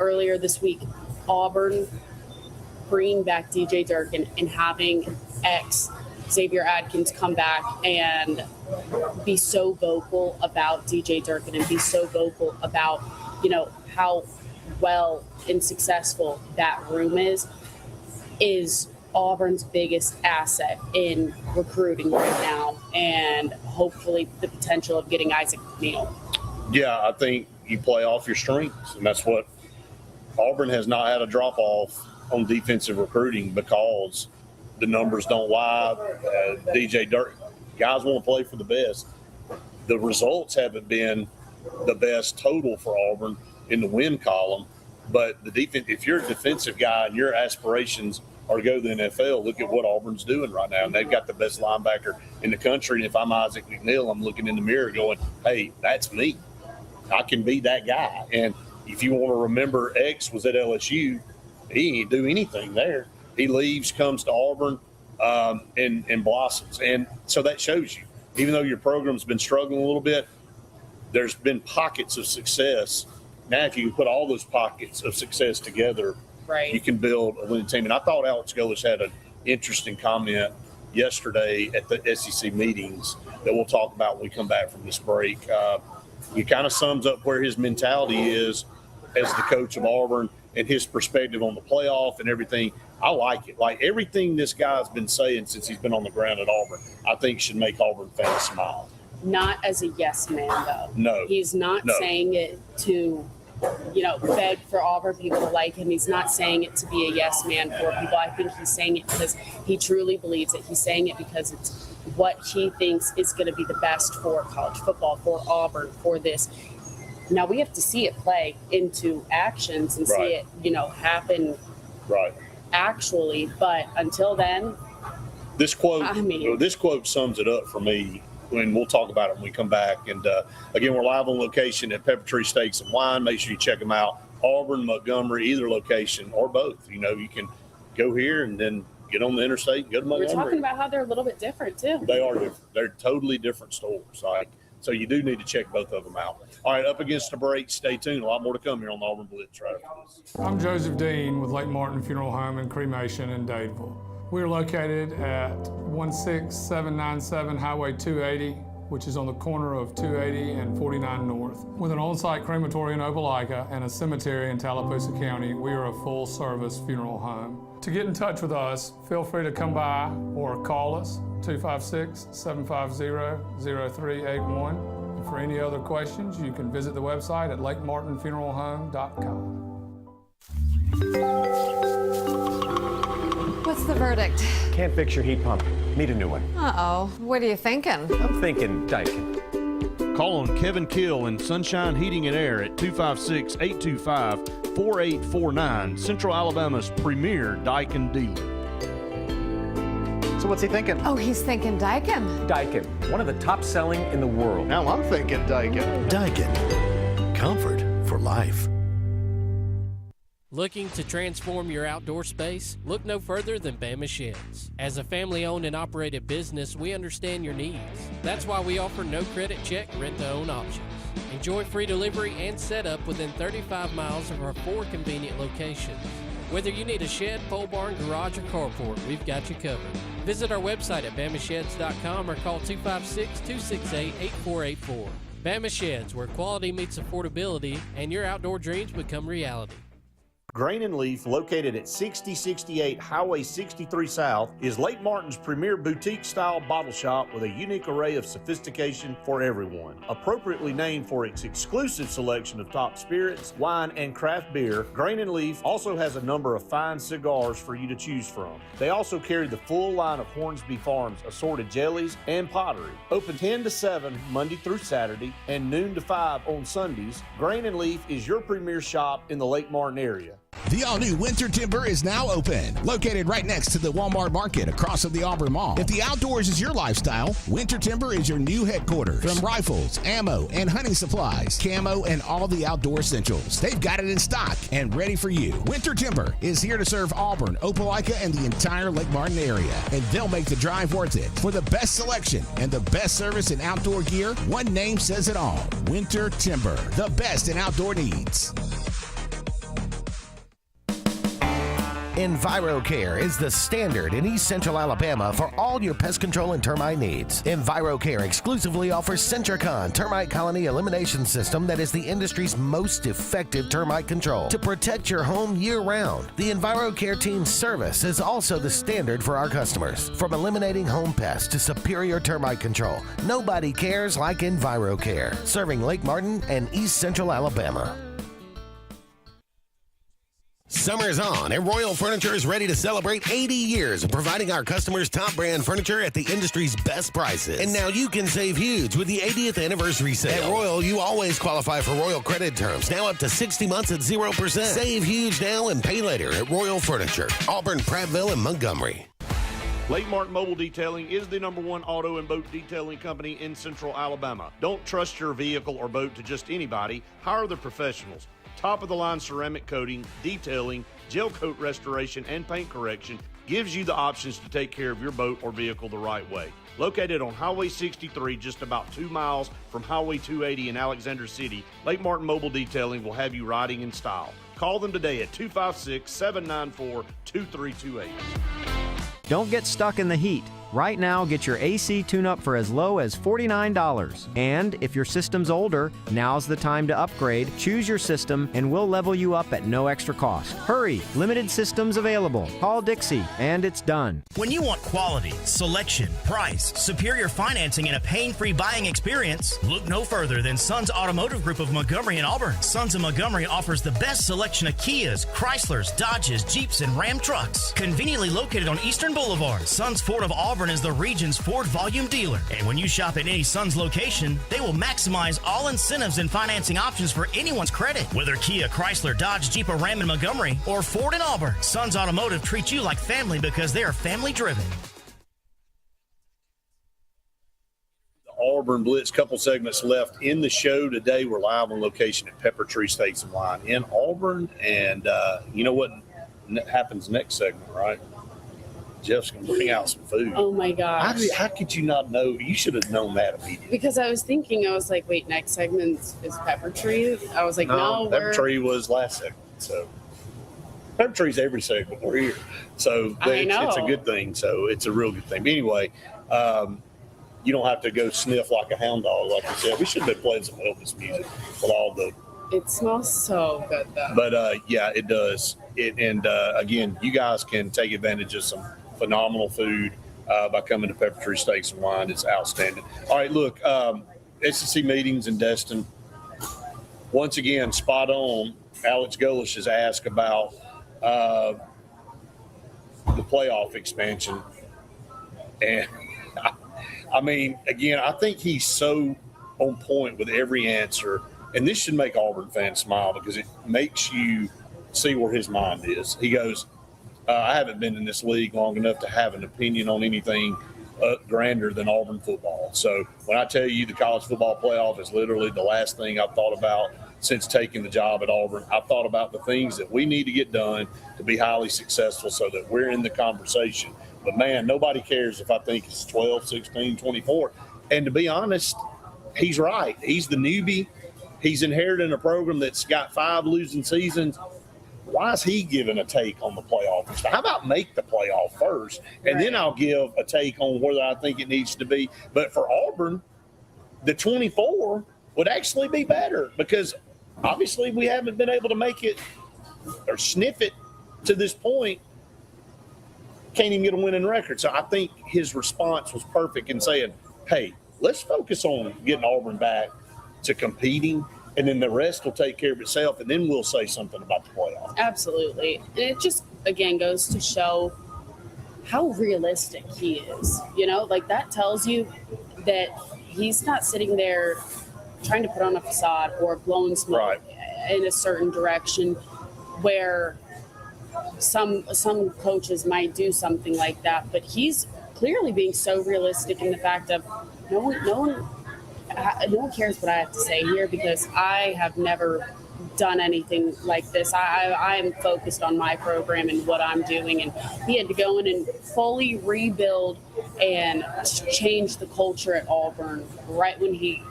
earlier this week, Auburn bringing back DJ Durkin and having Xavier Adkins come back and be so vocal about DJ Durkin and be so vocal about, you know, how well and successful that room is Auburn's biggest asset in recruiting right now, and hopefully the potential of getting Isaac Neal.
Yeah, I think you play off your strengths, and that's what Auburn has not had a drop-off on defensive recruiting because the numbers don't lie. DJ Durkin, guys want to play for the best. The results haven't been the best total for Auburn in the win column, but the defense, if you're a defensive guy and your aspirations are to go to the NFL, look at what Auburn's doing right now. And they've got the best linebacker in the country. And if I'm Isaac McNeil, I'm looking in the mirror going, hey, that's me. I can be that guy. And if you want to remember, X was at LSU. He didn't do anything there. He leaves, comes to Auburn, and blossoms. And so that shows you, even though your program's been struggling a little bit, there's been pockets of success. Now, if you can put all those pockets of success together, right, you can build a winning team. And I thought Alex Golesh had an interesting comment yesterday at the SEC meetings that we'll talk about when we come back from this break. He kind of sums up where his mentality is as the coach of Auburn and his perspective on the playoff and everything. I like it. Like everything this guy's been saying since he's been on the ground at Auburn, I think should make Auburn fans smile.
Not as a yes man, though.
No.
He's not saying it to, you know, beg for Auburn people to like him. He's not saying it to be a yes man for people. I think he's saying it because he truly believes it. He's saying it because it's what he thinks is going to be the best for college football, for Auburn, for this. Now we have to see it play into actions and see it, you know, happen actually. But until then,
this quote sums it up for me. And we'll talk about it when we come back. And again, we're live on location at Pepper Tree Steaks and Wine. Make sure you check them out. Auburn, Montgomery, either location or both. You know, you can go here and then get on the interstate and go to Montgomery.
We're talking about how they're a little bit different too.
They are different. They're totally different stores. So you do need to check both of them out. All right, up against the break. Stay tuned. A lot more to come here on the Auburn Blitz right after this.
I'm Joseph Dean with Lake Martin Funeral Home and Cremation in Dadeville. We are located at 16797 Highway 280, which is on the corner of 280 and 49 North. With an on-site crematory in Opelika and a cemetery in Tallapoosa County, we are a full-service funeral home. To get in touch with us, feel free to come by or call us, 256-750-0381. And for any other questions, you can visit the website at lakemartinfuneralhome.com.
What's the verdict?
Can't fix your heat pump. Need a new one.
Uh-oh. What are you thinking?
I'm thinking Daikin.
Call on Kevin Kill and Sunshine Heating and Air at 256-825-4849, Central Alabama's premier Daikin dealer.
So what's he thinking?
Oh, he's thinking Daikin.
Daikin, one of the top selling in the world.
Now I'm thinking Daikin.
Daikin. Comfort for life.
Looking to transform your outdoor space? Look no further than Bama Sheds. As a family-owned and operated business, we understand your needs. That's why we offer no credit check, rent-to-own options. Enjoy free delivery and setup within 35 miles of our 4 convenient locations. Whether you need a shed, pole barn, garage, or carport, we've got you covered. Visit our website at BamaSheds.com or call 256-268-8484. Bama Sheds, where quality meets affordability and your outdoor dreams become reality.
Grain and Leaf, located at 6068 Highway 63 South, is Lake Martin's premier boutique-style bottle shop with a unique array of sophistication for everyone. Appropriately named for its exclusive selection of top spirits, wine, and craft beer, Grain and Leaf also has a number of fine cigars for you to choose from. They also carry the full line of Hornsby Farms assorted jellies and pottery. Open 10 to 7 Monday through Saturday and noon to 5 on Sundays, Grain and Leaf is your premier shop in the Lake Martin area.
The all-new Winter Timber is now open. Located right next to the Walmart Market across from the Auburn Mall. If the outdoors is your lifestyle, Winter Timber is your new headquarters. From rifles, ammo, and hunting supplies, camo, and all the outdoor essentials. They've got it in stock and ready for you. Winter Timber is here to serve Auburn, Opelika, and the entire Lake Martin area. And they'll make the drive worth it. For the best selection and the best service in outdoor gear, one name says it all. Winter Timber, the best in outdoor needs.
EnviroCare is the standard in East Central Alabama for all your pest control and termite needs. EnviroCare exclusively offers Centricon termite colony elimination system that is the industry's most effective termite control to protect your home year-round. The EnviroCare team's service is also the standard for our customers. From eliminating home pests to superior termite control, nobody cares like EnviroCare, serving Lake Martin and East Central Alabama. Summer's on, and Royal Furniture is ready to celebrate 80 years of providing our customers top brand furniture at the industry's best prices. And now you can save huge with the 80th anniversary sale. At Royal, you always qualify for Royal credit terms, now up to 60 months at 0%. Save huge now and pay later at Royal Furniture, Auburn, Prattville, and Montgomery.
Lake Martin Mobile Detailing is the #1 auto and boat detailing company in Central Alabama. Don't trust your vehicle or boat to just anybody. Hire the professionals. Top-of-the-line ceramic coating, detailing, gel coat restoration, and paint correction gives you the options to take care of your boat or vehicle the right way. Located on Highway 63, just about 2 miles from Highway 280 in Alexander City, Lake Martin Mobile Detailing will have you riding in style. Call them today at 256-794-2328.
Don't get stuck in the heat. Right now, get your AC tune-up for as low as $49. And if your system's older, now's the time to upgrade. Choose your system, and we'll level you up at no extra cost. Hurry! Limited systems available. Call Dixie, and it's done.
When you want quality, selection, price, superior financing, and a pain-free buying experience, look no further than Sons Automotive Group of Montgomery and Auburn. Sons of Montgomery offers the best selection of Kias, Chryslers, Dodges, Jeeps, and Ram trucks. Conveniently located on Eastern Boulevard, Sons Ford of Auburn is the region's Ford volume dealer. And when you shop at any Sons location, they will maximize all incentives and financing options for anyone's credit. Whether Kia, Chrysler, Dodge, Jeep, or Ram in Montgomery, or Ford in Auburn, Sons Automotive treats you like family because they are family driven.
Auburn Blitz, couple segments left in the show today. We're live on location at Pepper Tree Steaks and Wine in Auburn. And you know what happens next segment, right? Jeff's going to bring out some food.
Oh, my gosh.
How could you not know? You should have known that immediately.
Because I was thinking, wait, next segment is Pepper Tree? I was like, no,
Pepper Tree was last segment. So Pepper Tree's every segment. We're here. So it's a good thing. So it's a real good thing. But anyway, you don't have to go sniff like a hound dog, like you said. We should have been playing some Elvis music with all the...
It smells so good, though.
But, yeah, it does. Again, you guys can take advantage of some phenomenal food by coming to Pepper Tree Steaks and Wine. It's outstanding. All right, look, SEC meetings in Destin. Once again, spot on. Alex Golish has asked about the playoff expansion. And, I mean, again, I think he's so on point with every answer. And this should make Auburn fans smile because it makes you see where his mind is. He goes, I haven't been in this league long enough to have an opinion on anything grander than Auburn football. So when I tell you the college football playoff is literally the last thing I've thought about since taking the job at Auburn, I've thought about the things that we need to get done to be highly successful so that we're in the conversation. But, man, nobody cares if I think it's 12, 16, 24. And to be honest, he's right. He's the newbie. He's inheriting a program that's got 5 losing seasons. Why is he giving a take on the playoff? How about make the playoff first, and then I'll give a take on whether I think it needs to be. But for Auburn, the 24 would actually be better because obviously we haven't been able to make it or sniff it to this point. Can't even get a winning record. So I think his response was perfect in saying, hey, let's focus on getting Auburn back to competing, and then the rest will take care of itself, and then we'll say something about the playoff.
Absolutely. And it just, again, goes to show how realistic he is. You know, like that tells you that he's not sitting there trying to put on a facade or blowing smoke in a certain direction where some coaches might do something like that, but he's clearly being so realistic in the fact of no one cares what I have to say here, because I have never done anything like this. I am focused on my program and what I'm doing, and he had to go in and fully rebuild and change the culture at Auburn right when he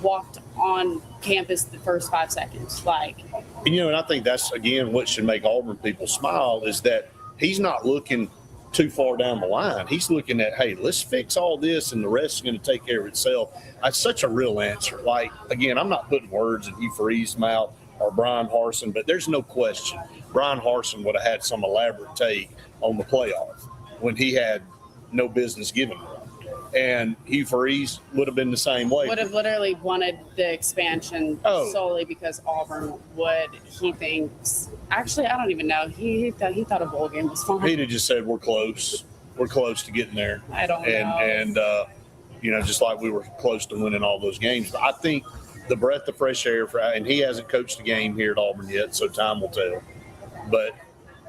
walked on campus the first 5 seconds.
And I think that's, again, what should make Auburn people smile, is that he's not looking too far down the line. He's looking at, hey, let's fix all this and the rest is going to take care of itself. That's such a real answer. Again, I'm not putting words in Hugh Freeze's mouth or Brian Harsin, but there's no question Brian Harsin would have had some elaborate take on the playoff when he had no business giving one. And Hugh Freeze would have been the same way.
Would have literally wanted the expansion solely because Auburn would, he thinks. Actually, I don't even know. He thought a bowl game was fine.
He'd have just said, we're close. We're close to getting there.
I don't know.
And just like we were close to winning all those games. But I think the breath of fresh air, and he hasn't coached a game here at Auburn yet, so time will tell. But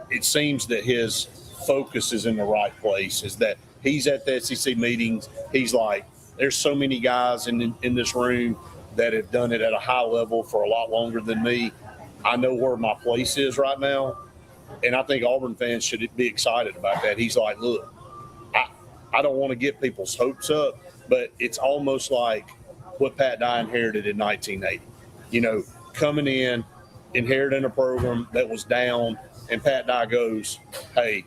it seems that his focus is in the right place, is that he's at the SEC meetings. He's like, there's so many guys in this room that have done it at a high level for a lot longer than me. I know where my place is right now, and I think Auburn fans should be excited about that. He's like, look, I don't want to get people's hopes up, but it's almost like what Pat Dye inherited in 1980. Coming in, inheriting a program that was down, and Pat Dye goes, hey,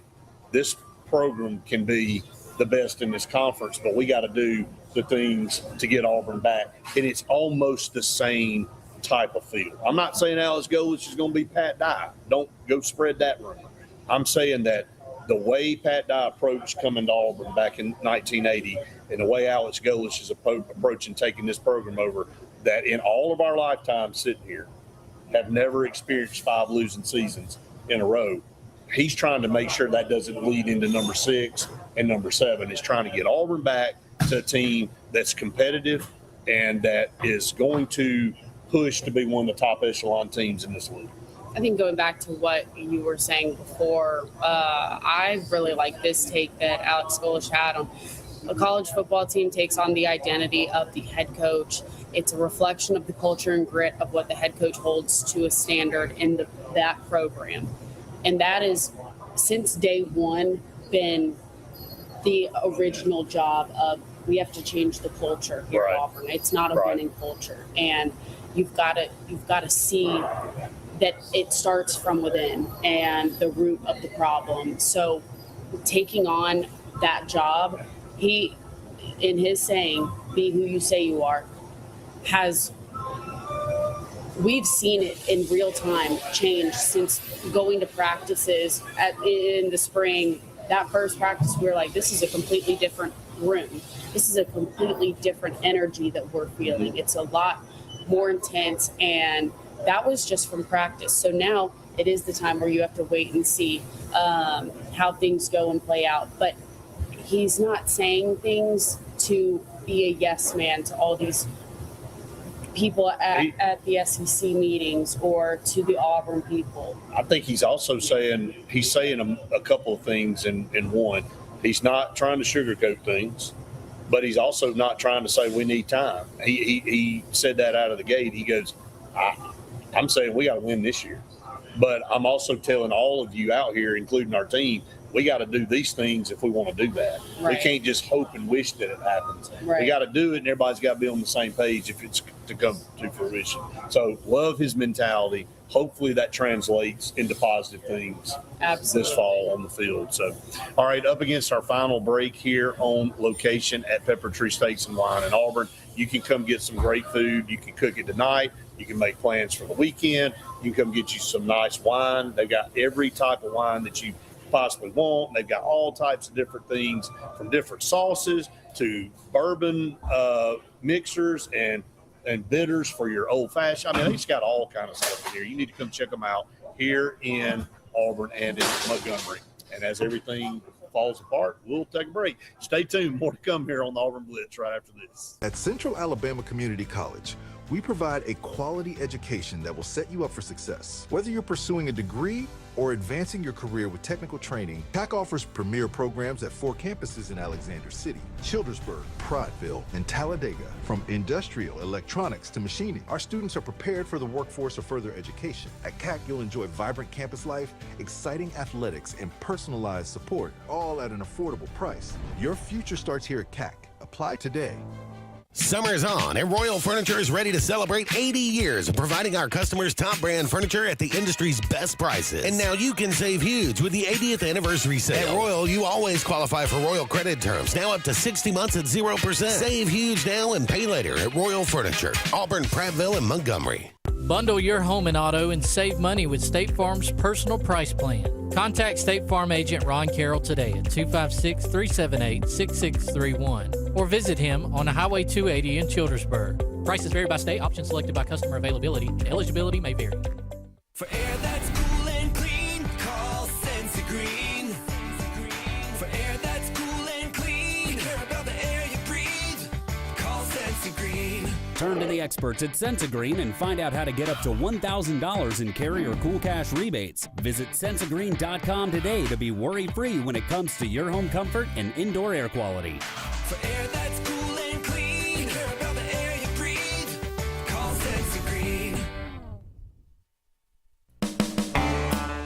this program can be the best in this conference, but we got to do the things to get Auburn back. And it's almost the same type of feel. I'm not saying Alex Golich is going to be Pat Dye. Don't go spread that rumor. I'm saying that the way Pat Dye approached coming to Auburn back in 1980 and the way Alex Golich is approaching taking this program over, that in all of our lifetimes sitting here have never experienced 5 losing seasons in a row. He's trying to make sure that doesn't lead into number 6 and number 7. He's trying to get Auburn back to a team that's competitive and that is going to push to be one of the top echelon teams in this league.
I think going back to what you were saying before, I really like this take that Alex Golich had on a college football team takes on the identity of the head coach. It's a reflection of the culture and grit of what the head coach holds to a standard in that program. And that is, since day one, been the original job of, we have to change the culture here at Auburn. It's not a winning culture. And you've got to see that it starts from within and the root of the problem. So taking on that job, he, in his saying, be who you say you are, we've seen it in real time change since going to practices in the spring. That first practice, we were like, this is a completely different room. This is a completely different energy that we're feeling. It's a lot more intense, and that was just from practice. So now it is the time where you have to wait and see how things go and play out. But he's not saying things to be a yes man to all these people at the SEC meetings or to the Auburn people.
I think he's also saying a couple of things in one. He's not trying to sugarcoat things, but he's also not trying to say we need time. He said that out of the gate. He goes, I'm saying we got to win this year, but I'm also telling all of you out here, including our team, we got to do these things if we want to do that.
Right.
We can't just hope and wish that it happens.
Right.
We got to do it, and everybody's got to be on the same page if it's to come to fruition. So love his mentality. Hopefully that translates into positive things this fall on the field. So, all right, up against our final break here on location at Pepper Tree Steaks and Wine in Auburn. You can come get some great food. You can cook it tonight. You can make plans for the weekend. You can come get you some nice wine. They've got every type of wine that you possibly want. They've got all types of different things, from different sauces to bourbon mixers and bitters for your old fashioned. I mean, they just got all kind of stuff in here. You need to come check them out here in Auburn and in Montgomery. And as everything falls apart, we'll take a break. Stay tuned. More to come here on the Auburn Blitz right after this.
At Central Alabama Community College, We provide a quality education that will set you up for success. Whether you're pursuing a degree or advancing your career with technical training, CAC offers premier programs at 4 campuses in Alexander City, Childersburg, Prattville, and Talladega. From industrial, electronics to machining, our students are prepared for the workforce or further education. At CAC, you'll enjoy vibrant campus life, exciting athletics, and personalized support, all at an affordable price. Your future starts here at CAC. Apply today.
Summer's on, and Royal Furniture is ready to celebrate 80 years of providing our customers top brand furniture at the industry's best prices. And now you can save huge with the 80th anniversary sale. At Royal, you always qualify for Royal credit terms, now up to 60 months at 0%. Save huge now and pay later at Royal Furniture, Auburn, Prattville, and Montgomery.
Bundle your home and auto and save money with State Farm's personal price plan. Contact State Farm agent Ron Carroll today at 256-378-6631 or visit him on Highway 280 in Childersburg. Prices vary by state. Options selected by customer availability. Eligibility may vary.
For air that's cool and clean, call Senza Green. For air that's cool and clean, care about the air you breathe, call Senza Green.
Turn to the experts at Sensagreen and find out how to get up to $1,000 in carry or cool cash rebates. Visit Sensagreen.com today to be worry-free when it comes to your home comfort and indoor air quality.
For air that's cool and clean, care about the air you breathe, call Senza Green.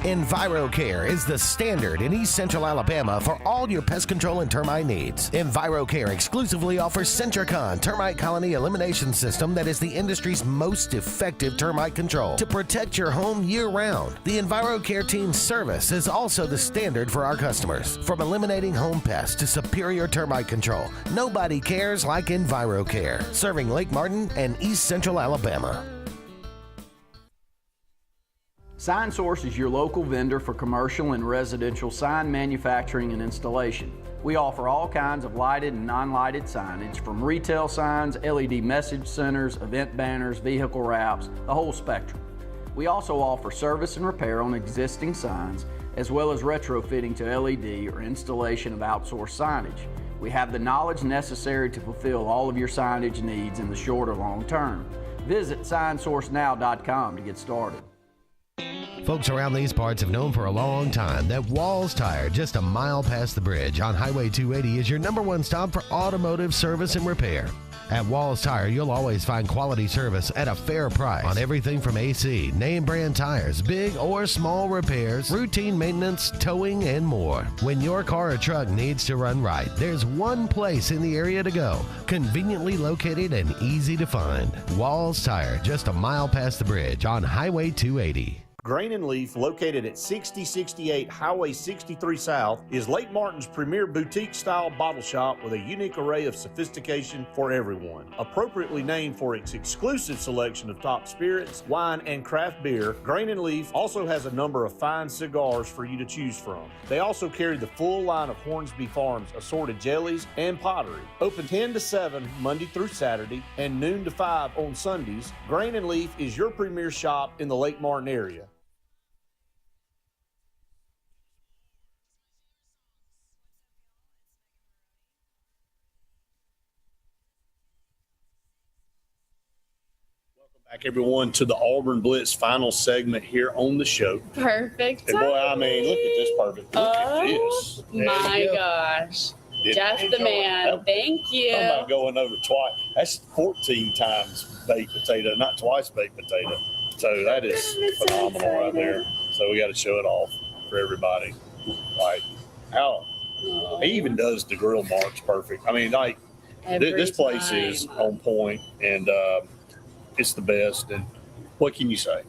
EnviroCare is the standard in East Central Alabama for all your pest control and termite needs. EnviroCare exclusively offers Centricon termite colony elimination system that is the industry's most effective termite control to protect your home year-round. The EnviroCare team's service is also the standard for our customers. From eliminating home pests to superior termite control, nobody cares like EnviroCare, serving Lake Martin and East Central Alabama.
SignSource is your local vendor for commercial and residential sign manufacturing and installation. We offer all kinds of lighted and non-lighted signage, from retail signs, LED message centers, event banners, vehicle wraps, the whole spectrum. We also offer service and repair on existing signs, as well as retrofitting to LED or installation of outsourced signage. We have the knowledge necessary to fulfill all of your signage needs in the short or long term. Visit signsourcenow.com to get started.
Folks around these parts have known for a long time that Walls Tire, just a mile past the bridge on Highway 280, is your #1 stop for automotive service and repair. At Walls Tire, you'll always find quality service at a fair price on everything from AC, name brand tires, big or small repairs, routine maintenance, towing, and more. When your car or truck needs to run right, there's one place in the area to go, conveniently located and easy to find. Walls Tire, just a mile past the bridge on Highway 280.
Grain and Leaf, located at 6068 Highway 63 South, is Lake Martin's premier boutique-style bottle shop with a unique array of sophistication for everyone. Appropriately named for its exclusive selection of top spirits, wine, and craft beer, Grain and Leaf also has a number of fine cigars for you to choose from. They also carry the full line of Hornsby Farms assorted jellies and pottery. Open 10 to 7 Monday through Saturday and noon to 5 on Sundays, Grain and Leaf is your premier shop in the Lake Martin area. Back, everyone, to the Auburn Blitz final segment here on the show.
Perfect.
And boy, I mean, look at this perfect. Look at this.
My gosh. Jeff the man. Thank you.
I'm not going over twice. That's 14 times baked potato, not twice baked potato. So that is phenomenal right there. So we got to show it off for everybody. Like, how he even does the grill marks perfect. I mean, like, this place is on point, and it's the best. And what can you say?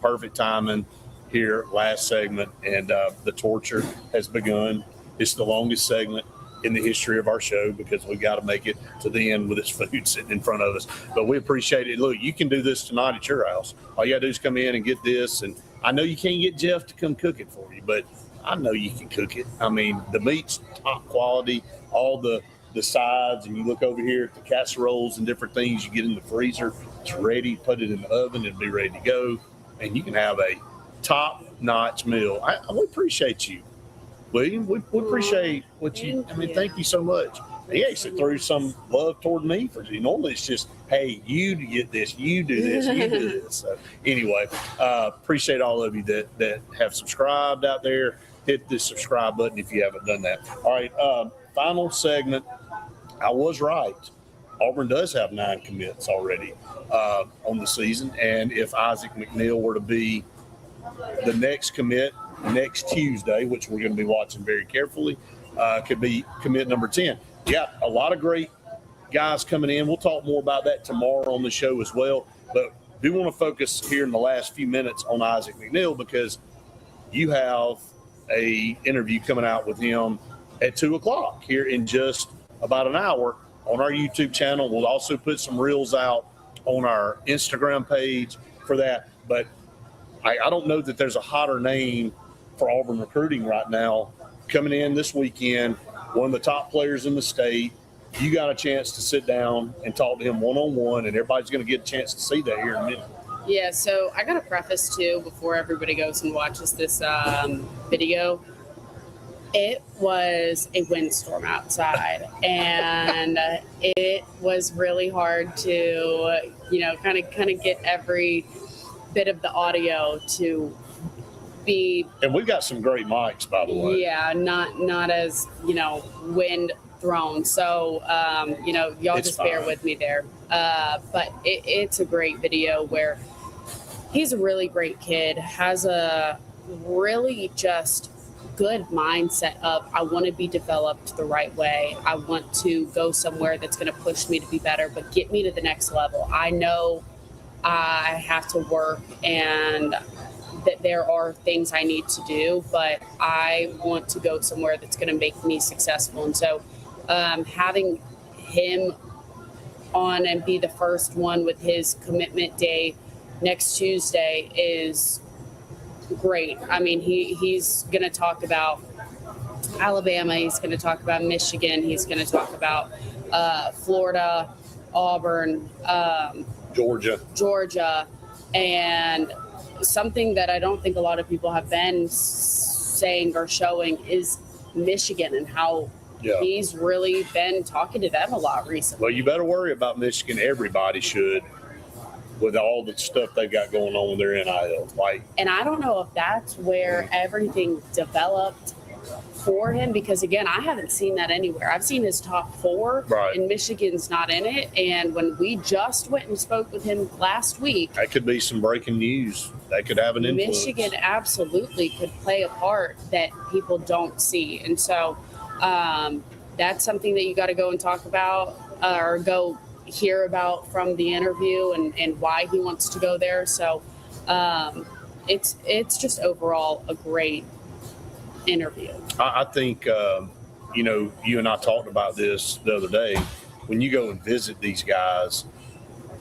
Perfect timing here, last segment, and the torture has begun. It's the longest segment in the history of our show because we got to make it to the end with this food sitting in front of us. But we appreciate it. Look, you can do this tonight at your house. All you got to do is come in and get this. And I know you can't get Jeff to come cook it for you, but I know you can cook it. I mean, the meat's top quality, all the sides, and you look over here at the casseroles and different things you get in the freezer. It's ready. Put it in the oven and be ready to go. And you can have a top-notch meal. We appreciate you, William. We appreciate what you – I mean, thank you so much.
he actually threw some love toward me for it. Normally it's just, hey, you get this, you do this, you do this. So anyway, appreciate all of you that have subscribed out there. Hit the subscribe button if you haven't done that. All right, final segment. I was right. Auburn does have 9 commits already on the season, and if Isaac McNeil were to be the next commit next Tuesday, which we're going to be watching very carefully, could be commit number 10. Yeah, a lot of great guys coming in. We'll talk more about that tomorrow on the show as well, but do want to focus here in the last few minutes on Isaac McNeil because you have a interview coming out with him at 2 o'clock here in just about an hour on our YouTube channel. We'll also put some reels out on our Instagram page for that. But I don't know that there's a hotter name for Auburn recruiting right now coming in this weekend, one of the top players in the state. You got a chance to sit down and talk to him one-on-one, and everybody's going to get a chance to see that here in a minute.
Yeah, so I got to preface, too, before everybody goes and watches this video. It was a windstorm outside, and it was really hard to, kind of get every bit of the audio to be.
And we've got some great mics, by the way.
Yeah, not as, wind thrown. So, y'all
It's
just bear
fine.
with me there. But it's a great video where he's a really great kid, has a really just good mindset of I want to be developed the right way. I want to go somewhere that's going to push me to be better, but get me to the next level. I know I have to work and that there are things I need to do, but I want to go somewhere that's going to make me successful. And so having him on and be the first one with his commitment day next Tuesday is great. I mean, he's going to talk about Alabama. He's going to talk about Michigan. He's going to talk about Florida, Auburn, Georgia, and something that I don't think a lot of people have been saying or showing is Michigan and how he's really been talking to them a lot recently.
Well, you better worry about Michigan. Everybody should, with all the stuff they've got going on with their NIL.
And I don't know if that's where everything developed for him, because again, I haven't seen that anywhere. I've seen his top 4, and Michigan's not in it. And when we just went and spoke with him last week,
that could be some breaking news. They could have an influence.
Michigan absolutely could play a part that people don't see. And so that's something that you got to go and talk about or go hear about from the interview and why he wants to go there. So it's just overall a great interview.
I think, you and I talked about this the other day. When you go and visit these guys,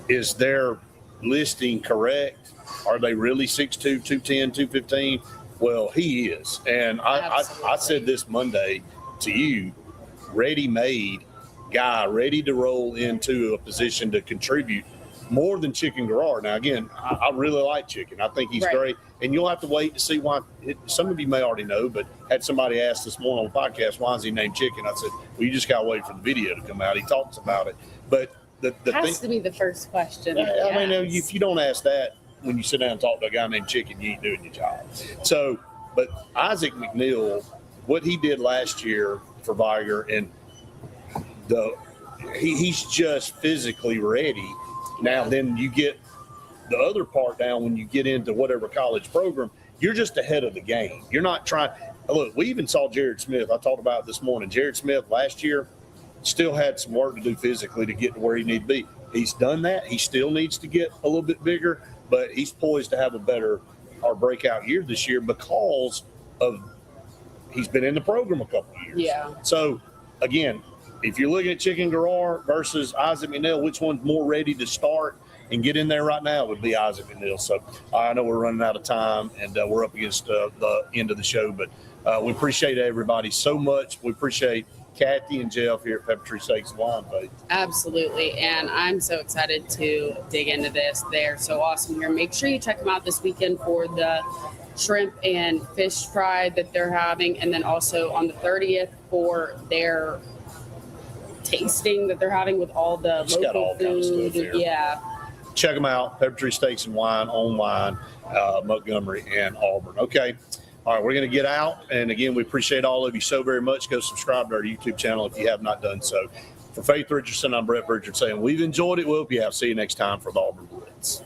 is their listing correct? Are they really 6'2", 210, 215? Well, he is. And I said this Monday to you, ready-made guy, ready to roll into a position to contribute more than Chicken Garrard. Now, again, I really like Chicken. I think he's great. And you'll have to wait to see why. Some of you may already know, but had somebody ask this morning on the podcast, why is he named Chicken? I said, well, you just got to wait for the video to come out. He talks about it. But the
has to be the first question.
I mean, if you don't ask that when you sit down and talk to a guy named Chicken, you ain't doing your job. So, but Isaac McNeil, what he did last year for Viger, and he's just physically ready. Now, then you get the other part down when you get into whatever college program, you're just ahead of the game. You're not trying. Look, we even saw Jared Smith. I talked about it this morning. Jared Smith last year still had some work to do physically to get to where he needs to be. He's done that. He still needs to get a little bit bigger, but he's poised to have a better or breakout year this year because of he's been in the program a couple of years.
Yeah.
So, again, if you're looking at Chicken Garrard versus Isaac McNeil, which one's more ready to start and get in there right now would be Isaac McNeil. So I know we're running out of time and we're up against the end of the show, but we appreciate everybody so much. We appreciate Kathy and Jeff here at Pepper Steaks and Wine, Faith.
Absolutely. And I'm so excited to dig into this. They're so awesome here. Make sure you check them out this weekend for the shrimp and fish fry that they're having. And then also on the 30th for their tasting that they're having with all the
It's got all
local
kinds of
food.
stuff there.
Yeah.
Check them out. Pepper Tree Steaks and Wine online, Montgomery and Auburn. Okay. All right, we're going to get out. And again, we appreciate all of you so very much. Go subscribe to our YouTube channel if you have not done so. For Faith Richardson, I'm Brett Bridger saying we've enjoyed it. We hope you have. See you next time for the Auburn Blitz.